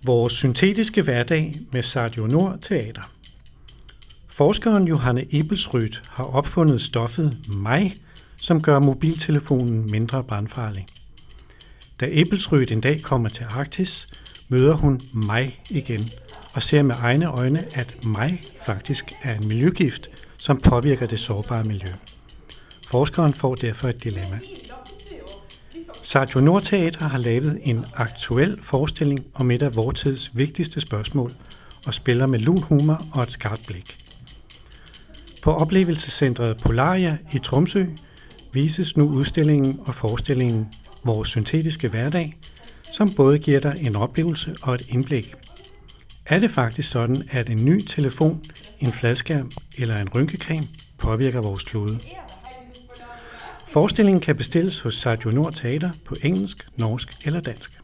Vores syntetiske hverdag med Radio Nord Teater. Forskeren Johanne Ebelsrødt har opfundet stoffet MAI, som gør mobiltelefonen mindre brandfarlig. Da Ebelsrødt en dag kommer til Arktis, møder hun MAI igen og ser med egne øjne, at MAI faktisk er en miljøgift, som påvirker det sårbare miljø. Forskeren får derfor et dilemma. Radio Nord Teater har lavet en aktuel forestilling om et af vor tids vigtigste spørgsmål og spiller med lun humor og et skarpt blik. På oplevelsescentret Polaria i Tromsø vises nu udstillingen og forestillingen Vores syntetiske hverdag, som både giver dig en oplevelse og et indblik. Er det faktisk sådan, at en ny telefon, en fladskærm eller en rynkecreme påvirker vores klode? Forestillingen kan bestilles hos Radio Nord Teater på engelsk, norsk eller dansk.